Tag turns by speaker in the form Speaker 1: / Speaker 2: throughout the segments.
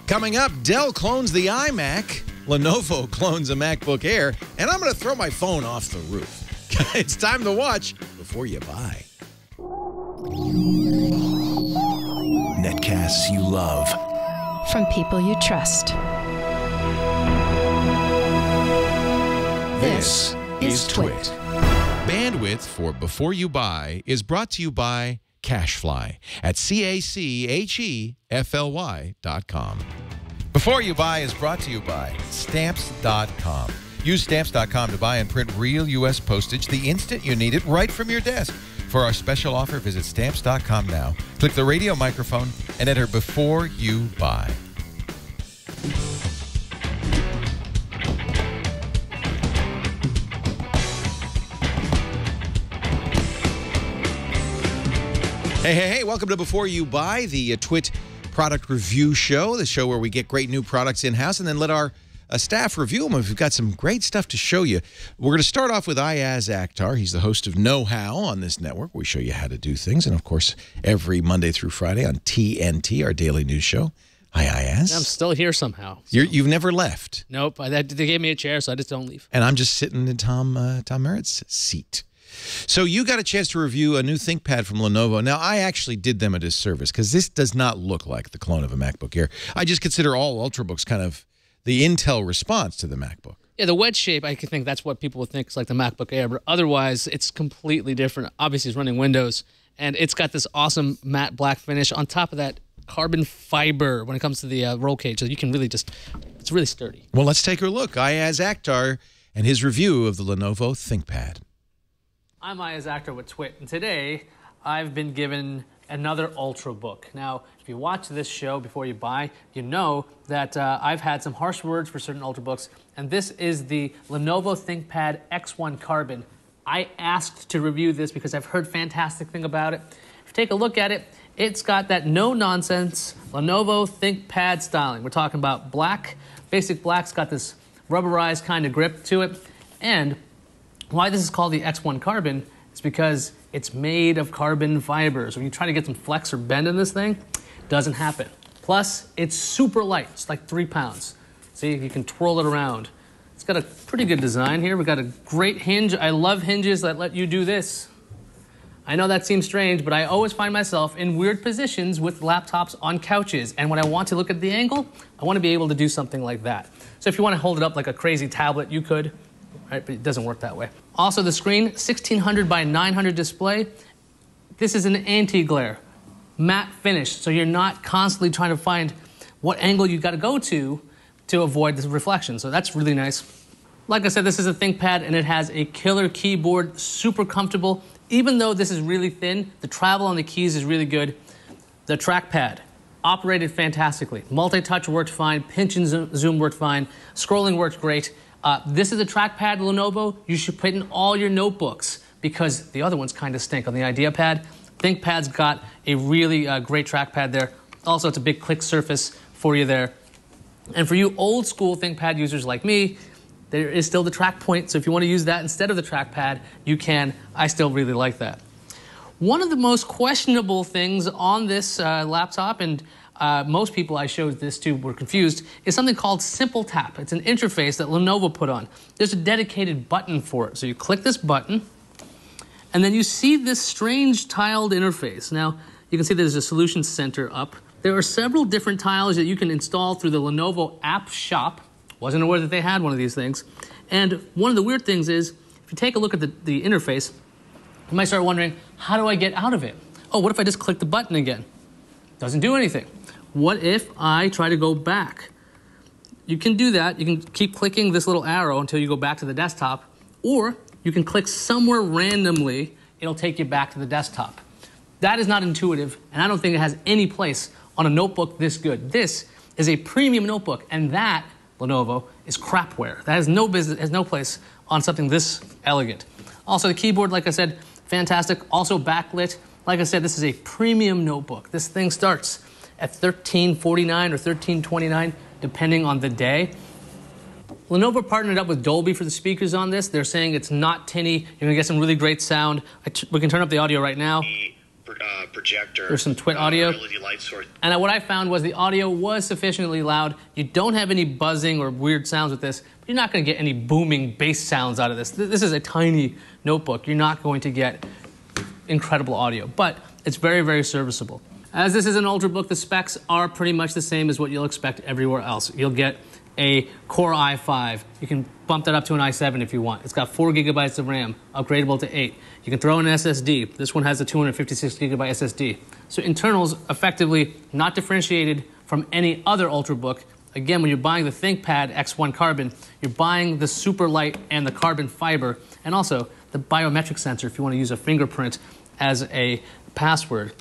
Speaker 1: Coming up, Dell clones the iMac, Lenovo clones a MacBook Air, and I'm going to throw my phone off the roof. It's time to watch before you buy.
Speaker 2: Netcasts you love.
Speaker 3: From people you trust.
Speaker 1: This is TWiT. Bandwidth for Before You Buy is brought to you by Cachefly at CACHEFLY.com.
Speaker 4: Before You Buy is brought to you by Stamps.com. Use Stamps.com to buy and print real U.S. postage the instant you need it right from your desk. For our special offer, visit Stamps.com now. Click the radio microphone and enter Before You Buy.
Speaker 1: Hey, welcome to Before You Buy, the TWiT product review show, the show where we get great new products in-house and then let our staff review them. We've got some great stuff to show you. We're going to start off with Ayaz Akhtar. He's the host of Know How on this network. We show you how to do things. And, of course, every Monday through Friday on TNT, our daily news show. Hi, Ayaz.
Speaker 5: I'm still here somehow.
Speaker 1: So. You've never left.
Speaker 5: Nope. They gave me a chair, so I just don't leave.
Speaker 1: And I'm just sitting in Tom Merritt's seat. So you got a chance to review a new ThinkPad from Lenovo. Now, I actually did them a disservice because this does not look like the clone of a MacBook Air. I just consider all Ultrabooks kind of the Intel response to the MacBook.
Speaker 5: Yeah, the wedge shape, I think that's what people would think is like the MacBook Air, but otherwise it's completely different. Obviously, it's running Windows, and it's got this awesome matte black finish. On top of that, carbon fiber when it comes to the roll cage, so you can really just, it's really sturdy.
Speaker 1: Well, let's take a look. Ayaz Akhtar and his review of the Lenovo ThinkPad.
Speaker 5: I'm Ayaz Akhtar with TWiT, and today I've been given another Ultrabook. Now, if you watch this show Before You Buy, you know that I've had some harsh words for certain Ultrabooks, and this is the Lenovo ThinkPad X1 Carbon. I asked to review this because I've heard fantastic thing about it. If you take a look at it, it's got that no-nonsense Lenovo ThinkPad styling. We're talking about black. Basic black's got this rubberized kind of grip to it, and why this is called the X1 Carbon is because it's made of carbon fibers. When you try to get some flex or bend in this thing, it doesn't happen. Plus, it's super light. It's like 3 pounds. See, you can twirl it around. It's got a pretty good design here. We've got a great hinge. I love hinges that let you do this. I know that seems strange, but I always find myself in weird positions with laptops on couches. And when I want to look at the angle, I want to be able to do something like that. So if you want to hold it up like a crazy tablet, you could. Right, but it doesn't work that way. Also, the screen, 1600 by 900 display. This is an anti-glare, matte finish, so you're not constantly trying to find what angle you got to go to avoid this reflection. So that's really nice. Like I said, this is a ThinkPad, and it has a killer keyboard, super comfortable. Even though this is really thin, the travel on the keys is really good. The trackpad operated fantastically. Multi-touch worked fine, pinch and zoom worked fine, scrolling worked great. This is a trackpad, Lenovo. You should put in all your notebooks because the other ones kind of stink on the IdeaPad. ThinkPad's got a really great trackpad there. Also, it's a big click surface for you there. And for you old school ThinkPad users like me, there is still the track point. So if you want to use that instead of the trackpad, you can. I still really like that. One of the most questionable things on this laptop, and most people I showed this to were confused, is something called Simple Tap. It's an interface that Lenovo put on. There's a dedicated button for it. So you click this button, and then you see this strange tiled interface. Now, you can see there's a Solution Center up. There are several different tiles that you can install through the Lenovo App Shop. Wasn't aware that they had one of these things. And one of the weird things is, if you take a look at the interface, you might start wondering, how do I get out of it? Oh, what if I just click the button again? Doesn't do anything. What if I try to go back? You can do that. You can keep clicking this little arrow until you go back to the desktop, or you can click somewhere randomly. It'll take you back to the desktop. That is not intuitive, and I don't think it has any place on a notebook this good. This is a premium notebook, and that, Lenovo, is crapware. That has no business, has no place on something this elegant. Also, the keyboard, like I said, fantastic. Also backlit. Like I said, this is a premium notebook. This thing starts at $1349 or $1329, depending on the day. Lenovo partnered up with Dolby for the speakers on this. They're saying it's not tinny. You're gonna get some really great sound. We can turn up the audio right now.
Speaker 2: projector.
Speaker 5: There's some TWiT audio.
Speaker 2: LED light source.
Speaker 5: And what I found was the audio was sufficiently loud. You don't have any buzzing or weird sounds with this, but you're not going to get any booming bass sounds out of this. This is a tiny notebook. You're not going to get incredible audio, but it's very, very serviceable. As this is an Ultrabook, the specs are pretty much the same as what you'll expect everywhere else. You'll get a Core i5. You can bump that up to an i7 if you want. It's got 4 gigabytes of RAM, upgradable to 8. You can throw in an SSD. This one has a 256 gigabyte SSD. So internals effectively not differentiated from any other Ultrabook. Again, when you're buying the ThinkPad X1 Carbon, you're buying the super light and the carbon fiber, and also the biometric sensor if you want to use a fingerprint as a password.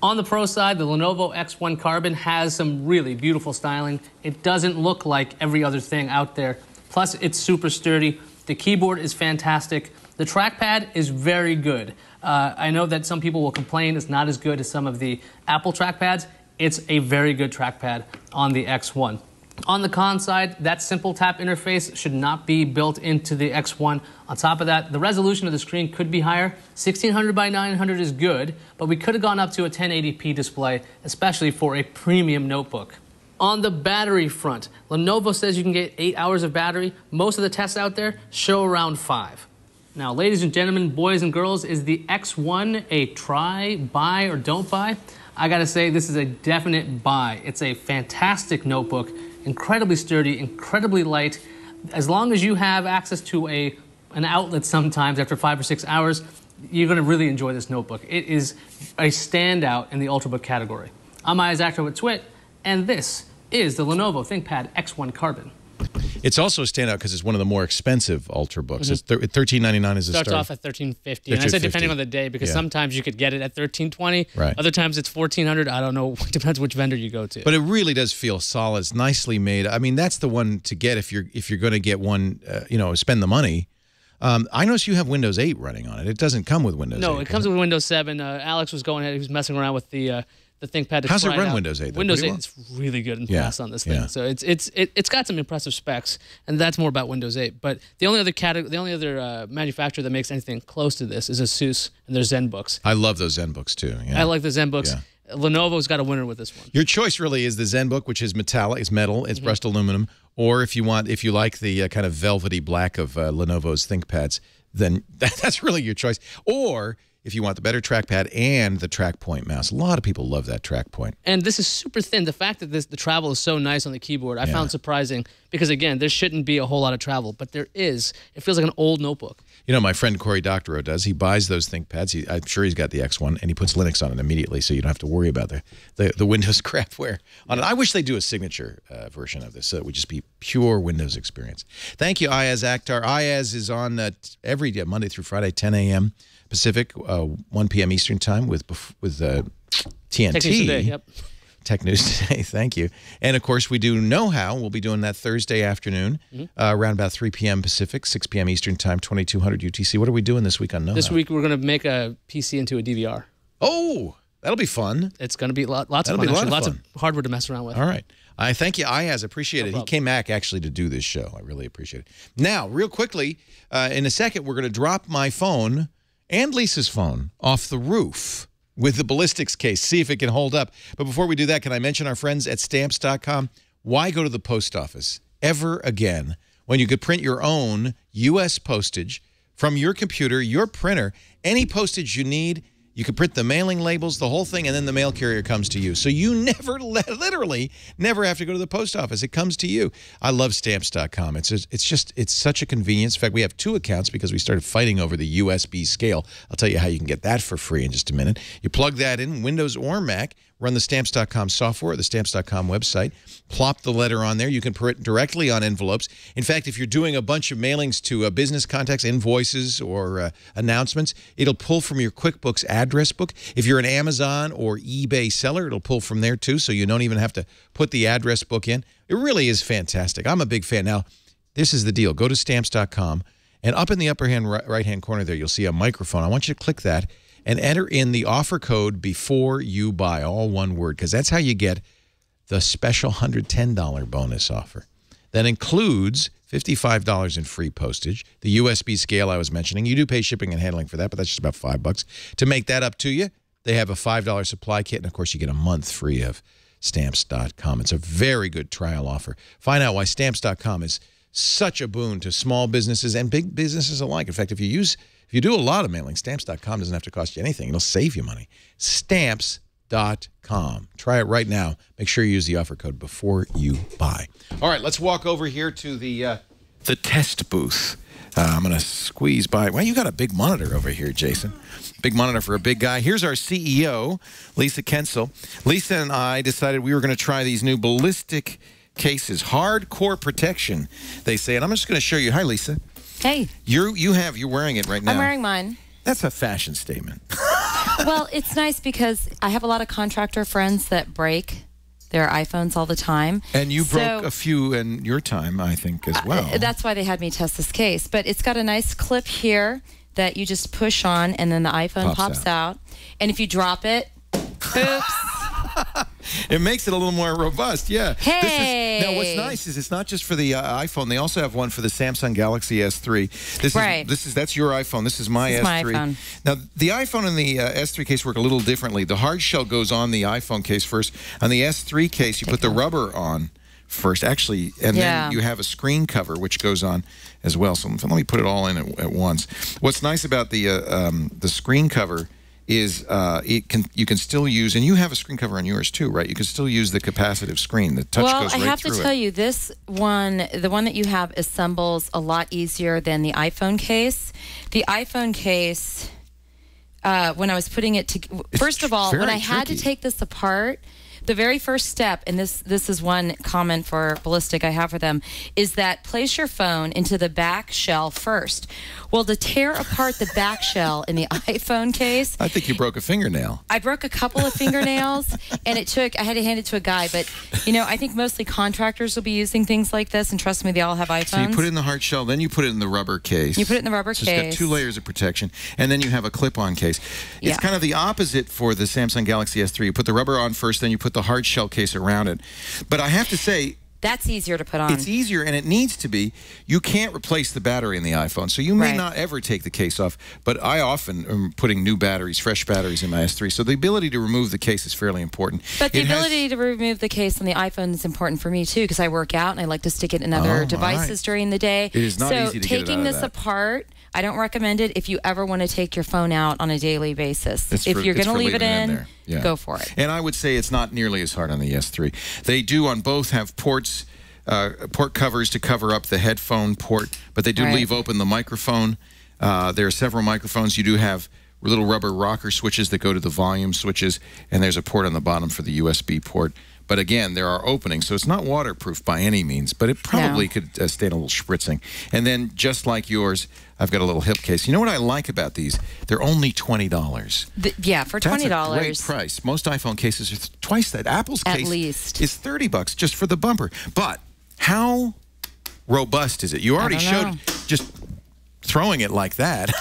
Speaker 5: On the Pro side, the Lenovo X1 Carbon has some really beautiful styling. It doesn't look like every other thing out there. Plus, it's super sturdy. The keyboard is fantastic. The trackpad is very good. I know that some people will complain it's not as good as some of the Apple trackpads. It's a very good trackpad on the X1. On the con side, that simple tap interface should not be built into the X1. On top of that, the resolution of the screen could be higher. 1600 by 900 is good, but we could have gone up to a 1080p display, especially for a premium notebook. On the battery front, Lenovo says you can get 8 hours of battery. Most of the tests out there show around 5. Now, ladies and gentlemen, boys and girls, is the X1 a try, buy, or don't buy? I gotta say, this is a definite buy. It's a fantastic notebook, incredibly sturdy, incredibly light. As long as you have access to an outlet sometimes after 5 or 6 hours, you're gonna really enjoy this notebook. It is a standout in the Ultrabook category. I'm Isaac with TWiT, and this is the Lenovo Thinkpad X1 Carbon.
Speaker 1: It's also a standout because it's one of the more expensive Ultrabooks. It's $13.99 is the start.
Speaker 5: Starts off at $13.50, and I said depending on the day because sometimes you could get it at $13.20.
Speaker 1: Right.
Speaker 5: Other times it's $14.00. I don't know. It depends which vendor you go to.
Speaker 1: But it really does feel solid. It's nicely made. I mean, that's the one to get if you're going to get one. Spend the money. I notice you have Windows 8 running on it. It doesn't come with Windows 8.
Speaker 5: No, it comes with Windows 7. Alex was going ahead. He was messing around with the ThinkPad.
Speaker 1: How's it run Windows 8?
Speaker 5: Windows 8 is really good and fast on this thing. Yeah. So it's got some impressive specs, and that's more about Windows 8. But the only other manufacturer that makes anything close to this is ASUS and their ZenBooks.
Speaker 1: I love those ZenBooks too. Yeah.
Speaker 5: I like the ZenBooks. Yeah. Lenovo's got a winner with this one.
Speaker 1: Your choice really is the ZenBook, which is metallic, it's metal, it's brushed aluminum, or if you like the kind of velvety black of Lenovo's ThinkPads, then that's really your choice. Or if you want the better trackpad and the TrackPoint mouse. A lot of people love that TrackPoint. And
Speaker 5: this is super thin. The fact that the travel is so nice on the keyboard, I found surprising because, again, there shouldn't be a whole lot of travel, but there is. It feels like an old notebook.
Speaker 1: You know, my friend Cory Doctorow does. He buys those ThinkPads. I'm sure he's got the X1, and he puts Linux on it immediately, so you don't have to worry about the Windows crapware on it. I wish they do a signature version of this, so it would just be pure Windows experience. Thank you, Ayaz Akhtar. Ayaz is on every day, Monday through Friday, 10 a.m. Pacific, 1 p.m. Eastern Time with TNT.
Speaker 5: Tech News Today, yep.
Speaker 1: Tech News Today, thank you. And, of course, we do Know How. We'll be doing that Thursday afternoon, around about 3 p.m. Pacific, 6 p.m. Eastern Time, 2200 UTC. What are we doing this week on Know How?
Speaker 5: This week we're going to make a PC into a DVR.
Speaker 1: Oh, that'll be fun.
Speaker 5: It's going to be lots of fun, actually. Lots of hardware to mess around with.
Speaker 1: All right. I thank you, Ayaz. Appreciate it. He came back, actually, to do this show. I really appreciate it. Now, real quickly, in a second, we're going to drop my phone and Lisa's phone off the roof with the Ballistics case, see if it can hold up. But before we do that, can I mention our friends at Stamps.com? Why go to the post office ever again when you could print your own U.S. postage from your computer, your printer, any postage you need? You can print the mailing labels, the whole thing, and then the mail carrier comes to you. So you never, literally, never have to go to the post office. It comes to you. I love Stamps.com. It's such a convenience. In fact, we have 2 accounts because we started fighting over the USB scale. I'll tell you how you can get that for free in just a minute. You plug that in, Windows or Mac, run the Stamps.com software or the Stamps.com website, plop the letter on there. You can print directly on envelopes. In fact, if you're doing a bunch of mailings to business contacts, invoices, or announcements, it'll pull from your QuickBooks address book. If you're an Amazon or eBay seller, it'll pull from there too, so you don't even have to put the address book in. It really is fantastic. I'm a big fan. Now, this is the deal. Go to Stamps.com, and up in the upper right-hand corner there, you'll see a microphone. I want you to click that and enter in the offer code before you buy, all one word, because that's how you get the special $110 bonus offer. That includes $55 in free postage, the USB scale I was mentioning. You do pay shipping and handling for that, but that's just about $5. To make that up to you, They have a $5 supply kit, and of course, you get a month free of Stamps.com. It's a very good trial offer. Find out why Stamps.com is such a boon to small businesses and big businesses alike. In fact, if you do a lot of mailing, Stamps.com doesn't have to cost you anything. It'll save you money. Stamps.com. Try it right now. Make sure you use the offer code before you buy. All right, let's walk over here to the test booth. I'm going to squeeze by. Well, you got a big monitor over here, Jason. Big monitor for a big guy. Here's our CEO, Lisa Kensel. Lisa and I decided we were going to try these new Ballistic cases. Hardcore protection, they say. And I'm just going to show you. Hi, Lisa.
Speaker 2: Hey.
Speaker 1: You're wearing it right now.
Speaker 2: I'm wearing mine.
Speaker 1: That's a fashion statement.
Speaker 2: Well, it's nice because I have a lot of contractor friends that break their iPhones all the time.
Speaker 1: And you broke a few in your time, I think, as well.
Speaker 2: That's why they had me test this case. But it's got a nice clip here that you just push on, and then the iPhone pops out. And if you drop it, oops.
Speaker 1: It makes it a little more robust, yeah.
Speaker 2: Hey!
Speaker 1: Now, what's nice is it's not just for the iPhone. They also have one for the Samsung Galaxy S3. That's your iPhone. This is my S3.
Speaker 2: My iPhone.
Speaker 1: Now, the iPhone and the S3 case work a little differently. The hard shell goes on the iPhone case first. On the S3 case, you put the rubber on first, actually, and then you have a screen cover which goes on as well. So let me put it all in at once. What's nice about the screen cover is you can still use, and you have a screen cover on yours too, right? You can still use the capacitive screen. The touch goes right through it. Well, I have to tell you, this one, the one that you have, assembles a lot easier than the iPhone case. The iPhone case, when I was putting it to, first of all, when I had to take this apart, the very first step, and this is one comment for Ballistic I have for them, is that place your phone into the back shell first. Well, to tear apart the back shell in the iPhone case... I think you broke a fingernail. I broke a couple of fingernails, and I had to hand it to a guy. But, I think mostly contractors will be using things like this, and trust me, they all have iPhones. So you put it in the hard shell, then you put it in the rubber case. You put it in the rubber case. It's got 2 layers of protection, and then you have a clip-on case. It's kind of the opposite for the Samsung Galaxy S3. You put the rubber on first, then you put the hard shell case around it. But I have to say... That's easier to put on. It's easier, and it needs to be. You can't replace the battery in the iPhone, so you may not ever take the case off, but I often am putting new batteries, fresh batteries in my S3, so the ability to remove the case is fairly important. But the ability to remove the case on the iPhone is important for me, too, because I work out, and I like to stick it in other devices during the day. It is not easy to get it out of that. So taking this apart... I don't recommend it if you ever want to take your phone out on a daily basis. If you're going to leave it in, go for it. And I would say it's not nearly as hard on the S3. They do on both have ports, port covers to cover up the headphone port, but they do leave open the microphone. There are several microphones. You do have little rubber rocker switches that go to the volume switches, and there's a port on the bottom for the USB port. But again, there are openings, so it's not waterproof by any means, but it probably could stand a little spritzing. And then, just like yours, I've got a little hip case. You know what I like about these? They're only $20. For $20. That's a great price. Most iPhone cases are twice that. Apple's case is $30 just for the bumper. But how robust is it? You already showed just throwing it like that.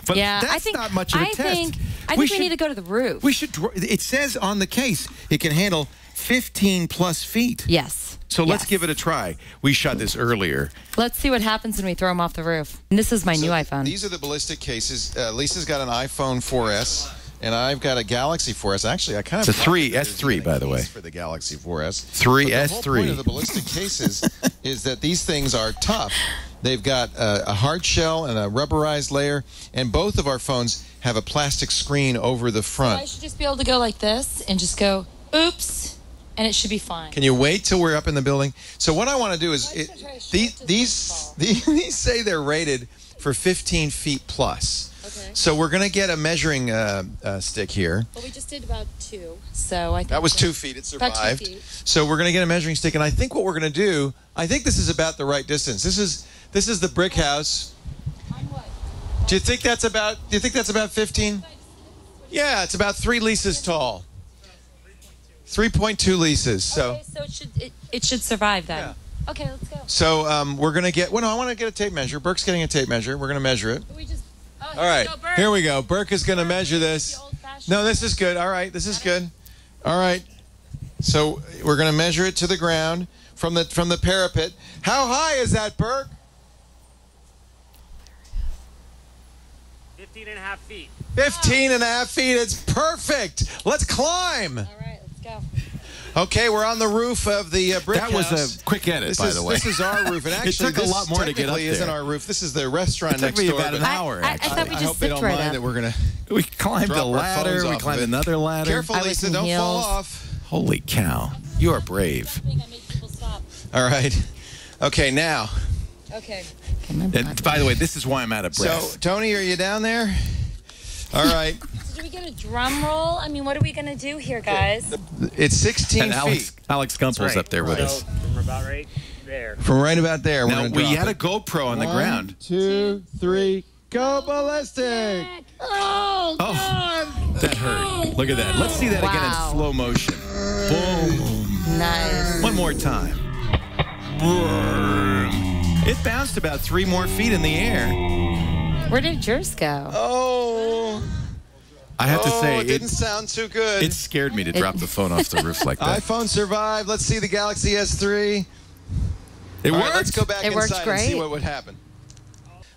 Speaker 1: But that's not much of a test. I think we need to go to the roof. We should. It says on the case it can handle 15+ feet. Yes. So let's give it a try. We shot this earlier. Let's see what happens when we throw them off the roof. And this is my new iPhone. These are the Ballistic cases. Lisa's got an iPhone 4S, and I've got a Galaxy 4S. Actually, I kind of... It's a S3, by the way. For the Galaxy 4S. The whole point of the Ballistic cases is that these things are tough. They've got a hard shell and a rubberized layer, and both of our phones have a plastic screen over the front. So I should just be able to go like this and just go, oops, and it should be fine. Can you wait till we're up in the building? So what I want to do is, these say they're rated for 15 feet plus. Okay. So we're going to get a measuring stick here. Well, we just did about 2, so I think that was 2 feet. It survived. About 2 feet. So we're going to get a measuring stick, and I think what we're going to do, I think this is about the right distance. This is the brick house. On what? Do you think that's about 15? Yeah, it's about 3 leases tall. 3.2 leases. So. Okay, so it should survive then. Yeah. Okay, let's go. So we're gonna get. Well, no, I want to get a tape measure. Burke's getting a tape measure. We're gonna measure it. All right, here we go. Burke is gonna measure this. No, this is good. All right, this is good. All right. So we're gonna measure it to the ground from the parapet. How high is that, Burke?
Speaker 6: 15.5 feet.
Speaker 1: 15.5 feet. It's perfect. Let's climb.
Speaker 2: All right, let's go.
Speaker 1: Okay, we're on the roof of the brick
Speaker 4: That
Speaker 1: house.
Speaker 4: was a quick edit, by the way.
Speaker 1: This is our roof. And actually,
Speaker 4: it took a lot more to get up there.
Speaker 1: Isn't our roof. This is the restaurant next
Speaker 4: It took
Speaker 1: door.
Speaker 4: me about an hour.
Speaker 2: I thought we
Speaker 1: I
Speaker 2: just
Speaker 1: hope they
Speaker 2: zipped
Speaker 1: don't
Speaker 2: right
Speaker 1: mind
Speaker 2: up.
Speaker 1: that we're going to
Speaker 4: We climbed
Speaker 1: drop
Speaker 4: a
Speaker 1: our
Speaker 4: ladder.
Speaker 1: phones
Speaker 4: We
Speaker 1: off
Speaker 4: climbed
Speaker 1: of it.
Speaker 4: another ladder.
Speaker 1: Careful,
Speaker 2: I was
Speaker 1: Lisa.
Speaker 2: in
Speaker 1: Don't fall
Speaker 2: heels.
Speaker 1: off.
Speaker 4: Holy cow. You are brave.
Speaker 1: All right. Okay, now.
Speaker 2: Okay.
Speaker 4: And by the way, this is why I'm out of breath.
Speaker 1: So, Tony, are you down there? All right.
Speaker 2: So do we get a drum roll? I mean, what are we going to do here, guys?
Speaker 1: It's 16
Speaker 4: and
Speaker 1: feet.
Speaker 4: Alex Gumpel's up there with us.
Speaker 6: From about right there.
Speaker 1: From right about there.
Speaker 4: Now,
Speaker 1: we're
Speaker 4: we
Speaker 1: gonna
Speaker 4: had a
Speaker 1: drop
Speaker 4: GoPro on the ground.
Speaker 1: 1, 2, 3, go ballistic!
Speaker 4: Oh, that hurt. Look at that. Let's see that again
Speaker 2: Wow.
Speaker 4: in slow motion. Boom.
Speaker 2: Nice.
Speaker 4: One more time. It bounced about 3 more feet in the air.
Speaker 2: Where did yours go?
Speaker 1: Oh,
Speaker 4: I have to say,
Speaker 1: it didn't sound too good.
Speaker 4: it scared me to drop the phone off the roof like that.
Speaker 1: iPhone survived. Let's see the Galaxy S3.
Speaker 4: It
Speaker 1: All
Speaker 4: worked.
Speaker 1: right, let's go back
Speaker 2: It worked
Speaker 1: inside and see
Speaker 2: great.
Speaker 1: what would happen.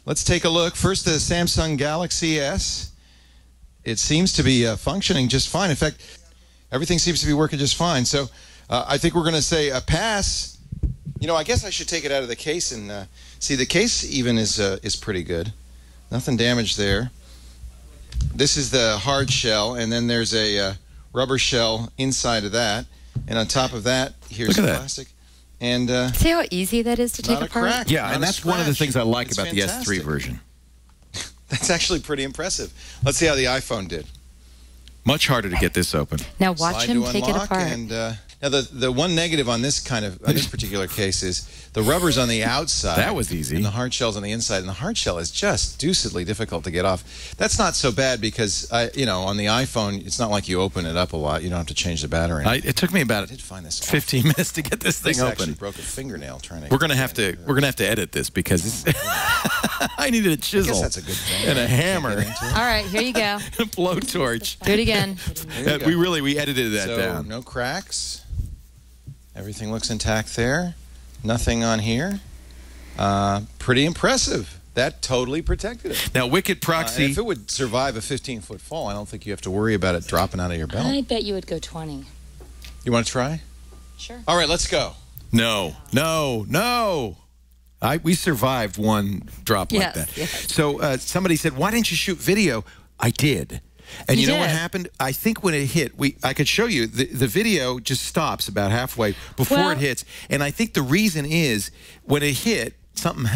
Speaker 1: Let's take a look. First, the Samsung Galaxy S. It seems to be functioning just fine. In fact, everything seems to be working just fine. So I think we're going to say a pass. You know, I guess I should take it out of the case and see. The case even is pretty good. Nothing damaged there. This is the hard shell, and then there's a rubber shell inside of that. And on top of that, here's
Speaker 4: Look at that.
Speaker 1: plastic. And
Speaker 2: See how easy that is to take
Speaker 1: not a
Speaker 2: apart?
Speaker 1: crack.
Speaker 4: Yeah,
Speaker 1: not
Speaker 4: and
Speaker 1: a
Speaker 4: that's one of the
Speaker 1: scratch.
Speaker 4: things I like
Speaker 1: It's
Speaker 4: about the
Speaker 1: fantastic.
Speaker 4: S3 version.
Speaker 1: That's actually pretty impressive. Let's see how the iPhone did.
Speaker 4: Much harder to get this open.
Speaker 2: Now watch
Speaker 1: Slide
Speaker 2: him
Speaker 1: to
Speaker 2: take it
Speaker 1: unlock,
Speaker 2: apart.
Speaker 1: And now the one negative on this particular case is the rubber's on the outside.
Speaker 4: That was easy.
Speaker 1: And the hard shell's on the inside, and the hard shell is just deucedly difficult to get off. That's not so bad because on the iPhone, it's not like you open it up a lot. You don't have to change the battery.
Speaker 4: It took me about
Speaker 1: I did find this
Speaker 4: 15 minutes to get this thing
Speaker 1: This actually
Speaker 4: open.
Speaker 1: broke a fingernail trying to.
Speaker 4: We're gonna have to edit this because it's I needed a
Speaker 1: I
Speaker 4: chisel
Speaker 1: guess that's a good thing.
Speaker 4: and a hammer,
Speaker 2: All right, here you go.
Speaker 4: a blowtorch.
Speaker 2: Do it again.
Speaker 1: There you go.
Speaker 4: We edited that
Speaker 1: So
Speaker 4: down.
Speaker 1: no cracks. Everything looks intact there. Nothing on here. Pretty impressive. That totally protected it.
Speaker 4: Now, Wicked Proxy.
Speaker 1: If it would survive a 15-foot fall, I don't think you have to worry about it dropping out of your belt.
Speaker 2: I bet you would go 20.
Speaker 1: You want to try?
Speaker 2: Sure.
Speaker 1: All right, let's go.
Speaker 4: No. We survived one drop like
Speaker 2: Yes,
Speaker 4: that.
Speaker 2: yes.
Speaker 4: So somebody said, "Why didn't you shoot video?" I did. And you know what
Speaker 2: did.
Speaker 4: happened? I think when it hit, I could show you the video just stops about halfway before
Speaker 2: Well-
Speaker 4: it hits, and I think the reason is when it hit. Something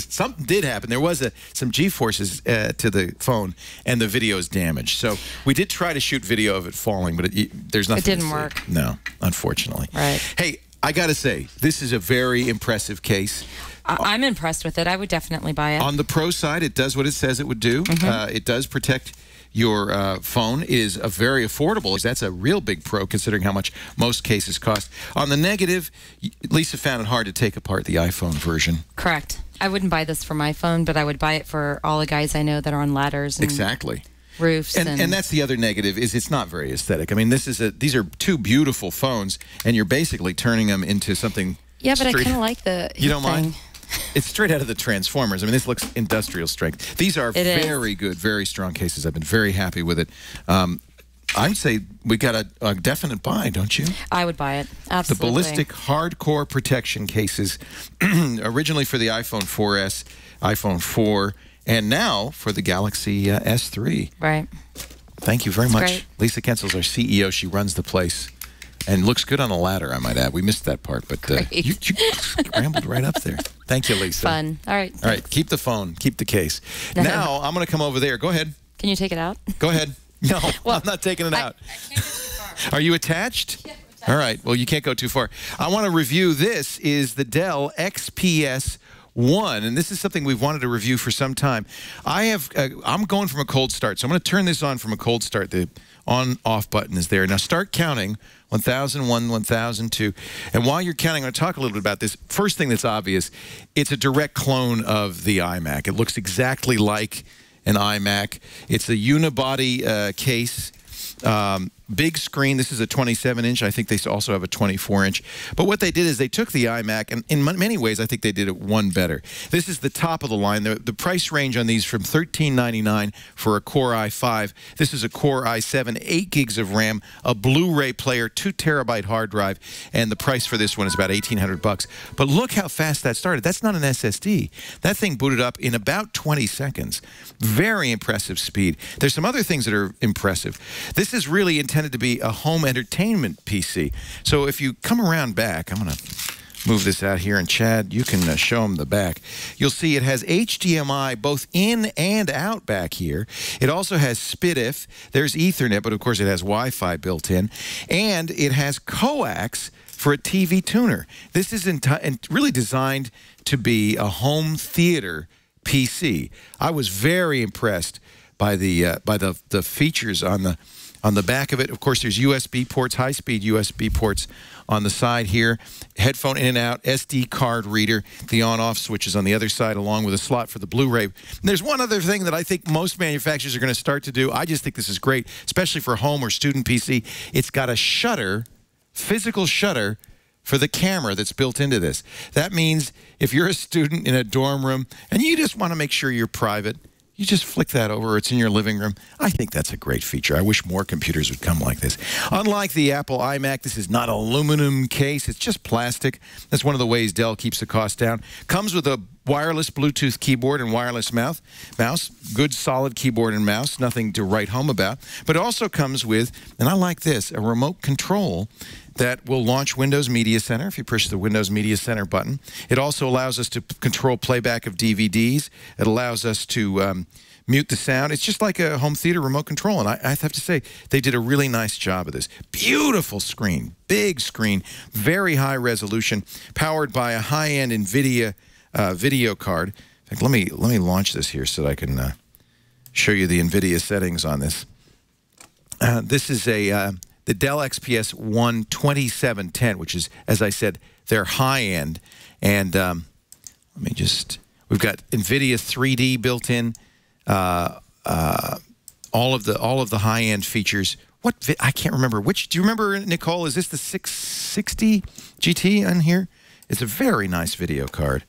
Speaker 4: something did happen. There was some G-forces to the phone, and the video is damaged. So we did try to shoot video of it falling, but there's nothing.
Speaker 2: It didn't
Speaker 4: to see.
Speaker 2: work.
Speaker 4: No, unfortunately.
Speaker 2: Right.
Speaker 4: Hey, I got to say, this is a very impressive case.
Speaker 2: I'm impressed with it. I would definitely buy it.
Speaker 4: On the pro side, it does what it says it would do. It does protect your phone. It is a very affordable. That's a real big pro considering how much most cases cost. On the negative, Lisa found it hard to take apart the iPhone version.
Speaker 2: Correct. I wouldn't buy this for my phone, but I would buy it for all the guys I know that are on ladders and
Speaker 4: Exactly.
Speaker 2: roofs.
Speaker 4: And that's the other negative is it's not very aesthetic. I mean, these are two beautiful phones, and you're basically turning them into something.
Speaker 2: yeah, but I
Speaker 4: straight-
Speaker 2: kind of like the
Speaker 4: You don't
Speaker 2: thing.
Speaker 4: mind? It's straight out of the Transformers. I mean, this looks industrial strength. These are
Speaker 2: It is.
Speaker 4: very good, very strong cases. I've been very happy with it. I'd say we got a definite buy, don't you?
Speaker 2: I would buy it.
Speaker 4: The
Speaker 2: Absolutely.
Speaker 4: Ballistic hardcore protection cases, originally for the iPhone 4S, iPhone 4, and now for the Galaxy S3.
Speaker 2: Right.
Speaker 4: Thank you very much.
Speaker 2: great.
Speaker 4: Lisa Kensel's our CEO. She runs the place. And looks good on a ladder, I might add. We missed that part, but you scrambled right up there. Thank you, Lisa.
Speaker 2: Fun. All right.
Speaker 4: All right, keep the phone, keep the case. Now, I'm going to come over there. Go ahead.
Speaker 2: Can you take it out?
Speaker 4: Go ahead. No,
Speaker 2: Well,
Speaker 4: I'm not taking it out.
Speaker 2: I can't go too far.
Speaker 4: Are you attached? All right, well, you can't go too far. I want to review this is the Dell XPS One, and this is something we've wanted to review for some time. I'm going from a cold start, so I'm going to turn this on from a cold start. The on-off button is there. Now start counting, 1001, 1002. And while you're counting, I'm going to talk a little bit about this. First thing that's obvious, it's a direct clone of the iMac. It looks exactly like an iMac. It's a unibody case. big screen. This is a 27-inch. I think they also have a 24-inch. But what they did is they took the iMac, and in many ways, I think they did it one better. This is the top of the line. The price range on these from $13.99 for a Core i5. This is a Core i7, 8 gigs of RAM, a Blu-ray player, 2 terabyte hard drive, and the price for this one is about $1,800. But look how fast that started. That's not an SSD. That thing booted up in about 20 seconds. Very impressive speed. There's some other things that are impressive. This is really intended to be a home entertainment PC. So if you come around back, I'm going to move this out here, and Chad, you can show them the back. You'll see it has HDMI both in and out back here. It also has SPDIF. There's Ethernet, but of course it has Wi-Fi built in. And it has coax for a TV tuner. This is really designed to be a home theater PC. I was very impressed by the features on the back of it. Of course, there's USB ports, high-speed USB ports on the side here, headphone in and out, SD card reader, the on-off switches on the other side, along with a slot for the Blu-ray. There's one other thing that I think most manufacturers are going to start to do. I just think this is great, especially for home or student PC. It's got a shutter, physical shutter, for the camera that's built into this. That means if you're a student in a dorm room and you just want to make sure you're private, you just flick that over, or it's in your living room. I think that's a great feature. I wish more computers would come like this. Unlike the Apple iMac, this is not an aluminum case. It's just plastic. That's one of the ways Dell keeps the cost down. Comes with a wireless Bluetooth keyboard and wireless mouse. Good, solid keyboard and mouse. Nothing to write home about. But it also comes with, and I like this, a remote control that will launch Windows Media Center if you push the Windows Media Center button. It also allows us to control playback of DVDs. It allows us to mute the sound. It's just like a home theater remote control, and I have to say, they did a really nice job of this. Beautiful screen, big screen, very high resolution, powered by a high-end NVIDIA video card. In fact, let me launch this here so that I can show you the NVIDIA settings on this. This is the Dell XPS One 2710, which is, as I said, their high-end. And let me just, we've got NVIDIA 3D built in, all of the high-end features. I can't remember which. Do you remember, Nicole? Is this the 660 GT on here? It's a very nice video card.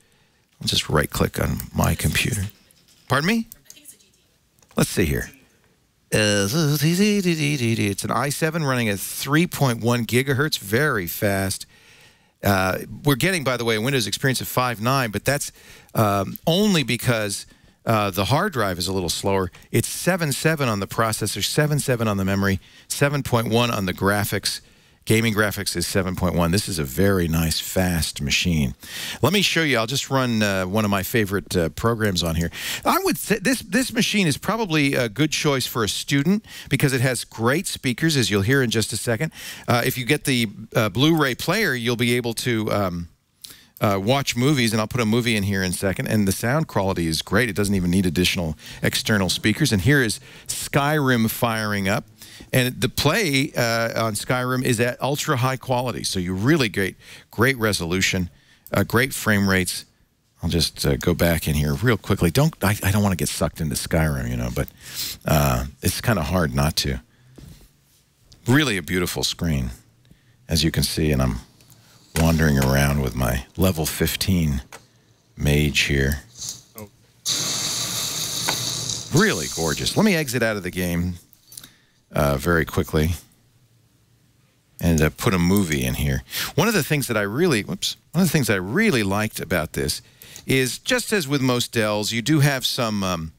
Speaker 4: I'll just right-click on my computer. Pardon me? I think it's a GT. Let's see here. It's an i7 running at 3.1 gigahertz, very fast. We're getting, by the way, a Windows experience of 5.9, but that's only because the hard drive is a little slower. It's 7.7 on the processor, 7.7 on the memory, 7.1 on the graphics. Gaming graphics is 7.1. This is a very nice, fast machine. Let me show you. I'll just run one of my favorite programs on here. I would say this machine is probably a good choice for a student because it has great speakers, as you'll hear in just a second. If you get the Blu-ray player, you'll be able to watch movies, and I'll put a movie in here in a second, and the sound quality is great. It doesn't even need additional external speakers. And here is Skyrim firing up. And the play on Skyrim is at ultra high quality, so you really great resolution, great frame rates. I'll just go back in here real quickly. I don't want to get sucked into Skyrim, you know, but it's kind of hard not to. Really a beautiful screen, as you can see, and I'm wandering around with my level 15 mage here. Oh. Really gorgeous. Let me exit out of the game very quickly and put a movie in here. One of the things that I really liked about this is, just as with most Dells, you do have some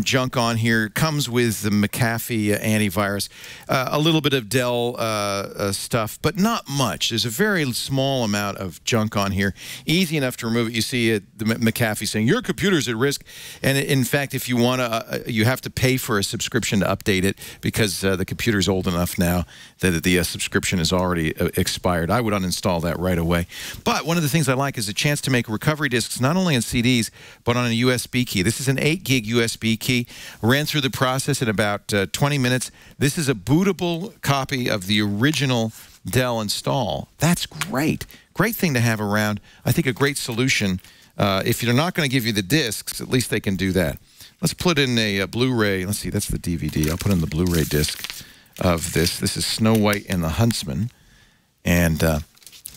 Speaker 4: junk on here. It comes with the McAfee antivirus, a little bit of Dell stuff, but not much. There's a very small amount of junk on here. Easy enough to remove it. You see the McAfee saying, your computer's at risk. And in fact, if you want to, you have to pay for a subscription to update it because the computer's old enough now that the subscription is already expired. I would uninstall that right away. But one of the things I like is a chance to make recovery discs, not only on CDs, but on a USB key. This is an 8-gig USB key. Ran through the process in about 20 minutes. This is a bootable copy of the original Dell install. That's great. Great thing to have around. I think a great solution. If they're not going to give you the discs, at least they can do that. Let's put in a Blu-ray. Let's see, that's the DVD. I'll put in the Blu-ray disc
Speaker 1: of this. This is Snow White and the Huntsman, and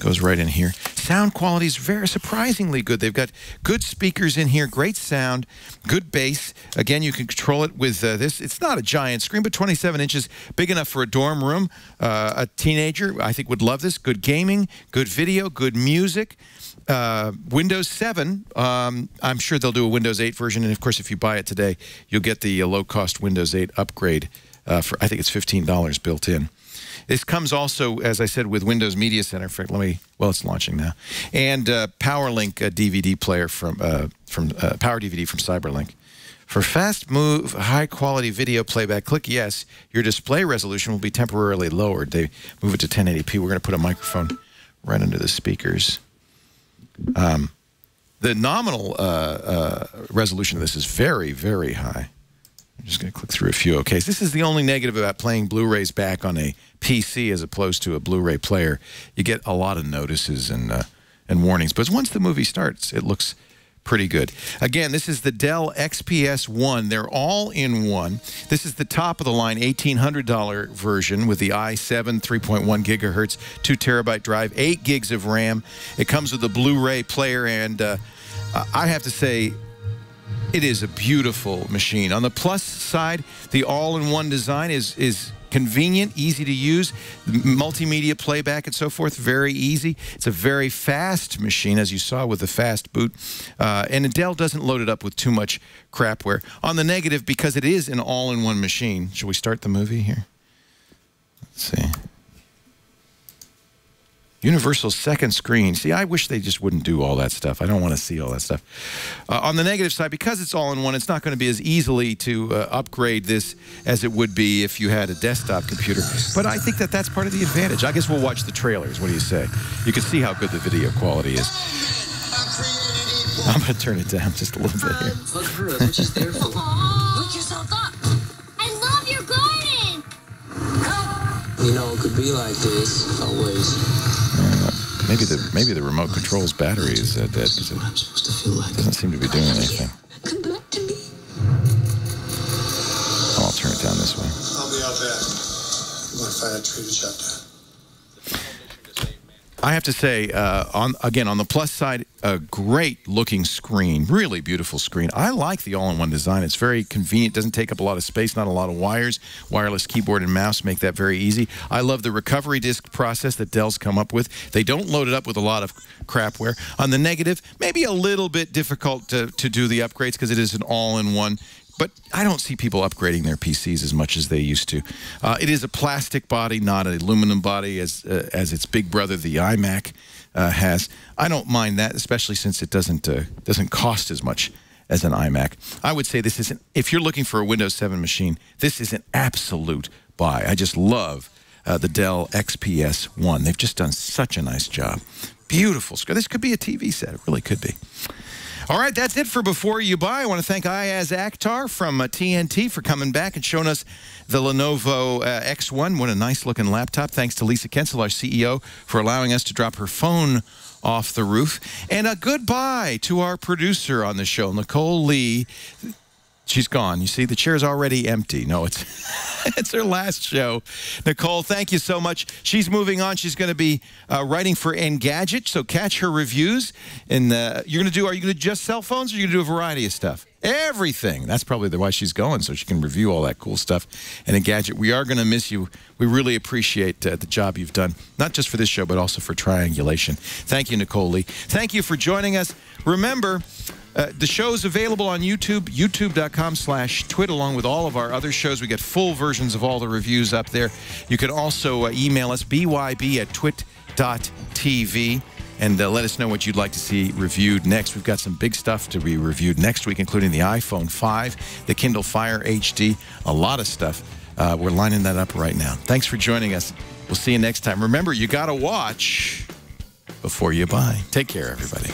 Speaker 1: goes right in here. Sound quality is very surprisingly good. They've got good speakers in here, great sound, good bass. Again, you can control it with this. It's not a giant screen, but 27 inches, big enough for a dorm room. A teenager, I think, would love this. Good gaming, good video, good music. Windows 7, I'm sure they'll do a Windows 8 version, and of course, if you buy it today, you'll get the low-cost Windows 8 upgrade for, I think it's $15 built in. This comes also, as I said, with Windows Media Center. Well, it's launching now, and PowerLink DVD player from Power DVD from Cyberlink. For fast move, high-quality video playback, click yes. Your display resolution will be temporarily lowered. They move it to 1080p. We're going to put a microphone right under the speakers. The nominal resolution of this is very, very high. I'm just going to click through a few OKs. This is the only negative about playing Blu-rays back on a PC as opposed to a Blu-ray player. You get a lot of notices and warnings. But once the movie starts, it looks pretty good. Again, this is the Dell XPS One. They're all in one. This is the top-of-the-line $1,800 version with the i7 3.1 gigahertz, 2 terabyte drive, 8 gigs of RAM. It comes with a Blu-ray player, and I have to say, it is a beautiful machine. On the plus side, the all-in-one design is convenient, easy to use, multimedia playback and so forth, very easy. It's a very fast machine, as you saw with the fast boot. And Dell doesn't load it up with too much crapware. On the negative, because it is an all-in-one machine, shall we start the movie here? Let's see. Universal second screen. See, I wish they just wouldn't do all that stuff. I don't want to see all that stuff. On the negative side, because it's all-in-one, it's not going to be as easily to upgrade this as it would be if you had a desktop computer. But I think that that's part of the advantage. I guess we'll watch the trailers. What do you say? You can see how good the video quality is. I'm going to turn it down just a little bit here.
Speaker 7: Look for her. That's what she's there for. Look yourself up. I love your garden. You know, it could be like this always.
Speaker 1: Maybe the remote control's battery is dead because it doesn't seem to be doing anything.
Speaker 7: Come back to me.
Speaker 1: Oh, I'll turn it down this way.
Speaker 8: I'll be out there. I'm going to find a TWiT chapter.
Speaker 1: I have to say, again, on the plus side, a great-looking screen, really beautiful screen. I like the all-in-one design. It's very convenient, doesn't take up a lot of space, not a lot of wires. Wireless keyboard and mouse make that very easy. I love the recovery disk process that Dell's come up with. They don't load it up with a lot of crapware. On the negative, maybe a little bit difficult to do the upgrades because it is an all-in-one. But I don't see people upgrading their PCs as much as they used to. It is a plastic body, not an aluminum body, as its big brother, the iMac, has. I don't mind that, especially since it doesn't cost as much as an iMac. I would say this isn't. If you're looking for a Windows 7 machine, this is an absolute buy. I just love the Dell XPS One. They've just done such a nice job. Beautiful screen. This could be a TV set. It really could be. All right, that's it for Before You Buy. I want to thank Ayaz Akhtar from TNT for coming back and showing us the Lenovo X1. What a nice-looking laptop. Thanks to Lisa Kensel, our CEO, for allowing us to drop her phone off the roof. And a goodbye to our producer on the show, Nicole Lee. She's gone. You see, the chair's already empty. No, it's it's her last show. Nicole, thank you so much. She's moving on. She's going to be writing for Engadget, so catch her reviews. And are you going to do just cell phones, or are you going to do a variety of stuff? Everything. That's probably why she's going, so she can review all that cool stuff. And Engadget, we are going to miss you. We really appreciate the job you've done, not just for this show, but also for Triangulation. Thank you, Nicole Lee. Thank you for joining us. Remember, the show's available on YouTube, youtube.com/TWiT, along with all of our other shows. We get full versions of all the reviews up there. You can also email us, byb@twit.tv, and let us know what you'd like to see reviewed next. We've got some big stuff to be reviewed next week, including the iPhone 5, the Kindle Fire HD, a lot of stuff. We're lining that up right now. Thanks for joining us. We'll see you next time. Remember, you got to watch before you buy. Take care, everybody.